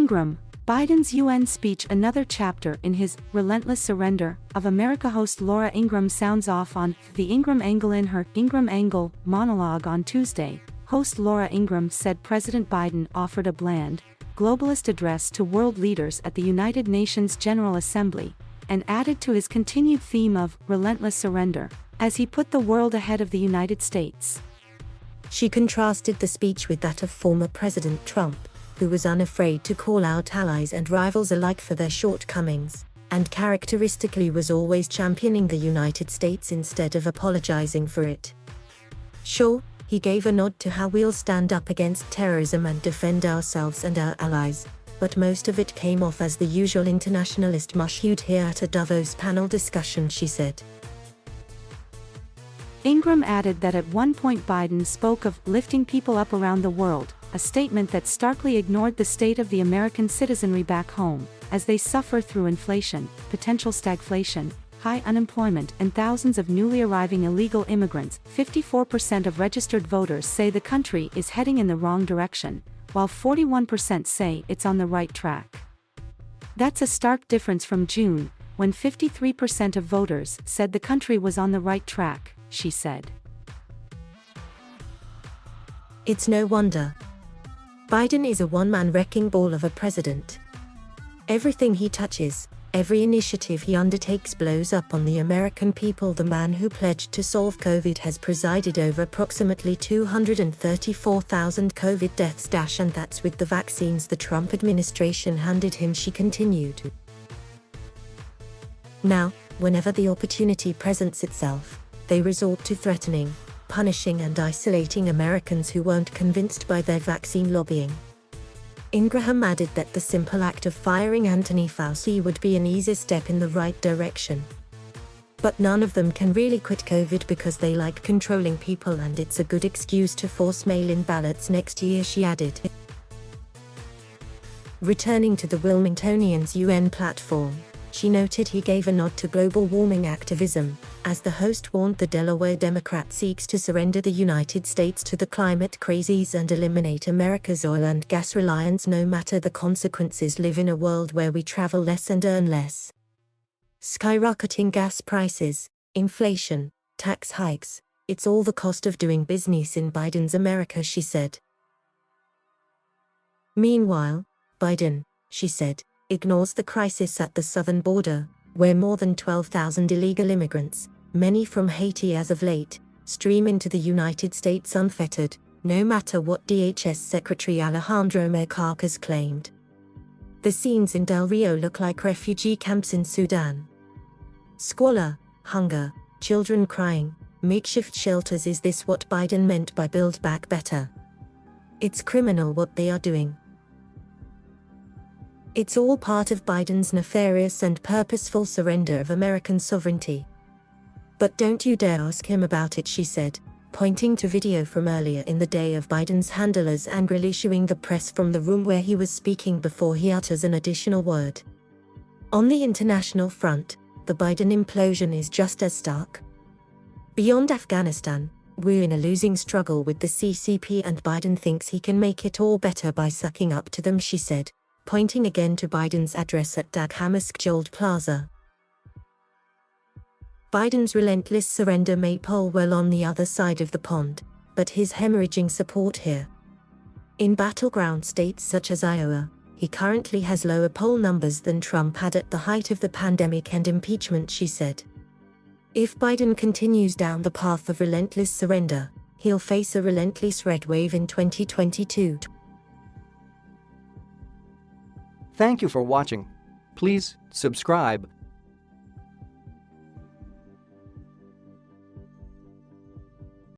Ingraham, Biden's UN speech. Another chapter in his relentless surrender of AmericaHost Laura Ingraham sounds off on the Ingraham Angle'In. Her Ingraham Angle monologue on Tuesday, host Laura Ingraham said President Biden offered a bland, globalist address to world leaders at the United Nations General Assembly, and added to his continued theme of relentless surrender, as he put the world ahead of the United States. She contrasted the speech with that of former President Trump, who was unafraid to call out allies and rivals alike for their shortcomings, and characteristically was always championing the United States instead of apologizing for it. Sure, he gave a nod to how we'll stand up against terrorism and defend ourselves and our allies, but most of it came off as the usual internationalist mush you'd hear at a Davos panel discussion, she said. Ingraham added that at one point Biden spoke of lifting people up around the world, a statement that starkly ignored the state of the American citizenry back home, as they suffer through inflation, potential stagflation, high unemployment, and thousands of newly arriving illegal immigrants. 54% of registered voters say the country is heading in the wrong direction, while 41% say it's on the right track. That's a stark difference from June, when 53% of voters said the country was on the right track, she said. It's no wonder. Biden is a one-man wrecking ball of a president. Everything he touches, every initiative he undertakes blows up on the American people. The man who pledged to solve COVID has presided over approximately 234,000 COVID deaths, and that's with the vaccines the Trump administration handed him, she continued. Now, whenever the opportunity presents itself, they resort to threatening, punishing and isolating Americans who weren't convinced by their vaccine lobbying. Ingraham added that the simple act of firing Anthony Fauci would be an easy step in the right direction. But none of them can really quit COVID because they like controlling people, and it's a good excuse to force mail-in ballots next year, she added. Returning to the Wilmingtonian's UN platform, she noted he gave a nod to global warming activism, as the host warned the Delaware Democrat seeks to surrender the United States to the climate crazies and eliminate America's oil and gas reliance no matter the consequences. Live in a world where we travel less and earn less. Skyrocketing gas prices, inflation, tax hikes, it's all the cost of doing business in Biden's America, she said. Meanwhile, Biden, she said, ignores the crisis at the southern border, where more than 12,000 illegal immigrants, many from Haiti as of late, stream into the United States unfettered, no matter what DHS Secretary Alejandro Mayorkas claimed. The scenes in Del Rio look like refugee camps in Sudan. Squalor, hunger, children crying, makeshift shelters. Is this what Biden meant by Build Back Better? It's criminal what they are doing. It's all part of Biden's nefarious and purposeful surrender of American sovereignty. But don't you dare ask him about it, she said, pointing to video from earlier in the day of Biden's handlers angrily shooing the press from the room where he was speaking before he utters an additional word. On the international front, the Biden implosion is just as stark. Beyond Afghanistan, we're in a losing struggle with the CCP, and Biden thinks he can make it all better by sucking up to them, she said, pointing again to Biden's address at Dag Hammarskjöld Plaza. Biden's relentless surrender may poll well on the other side of the pond, but his hemorrhaging support here. In battleground states such as Iowa, he currently has lower poll numbers than Trump had at the height of the pandemic and impeachment, she said. If Biden continues down the path of relentless surrender, he'll face a relentless red wave in 2022. Thank you for watching. Please subscribe,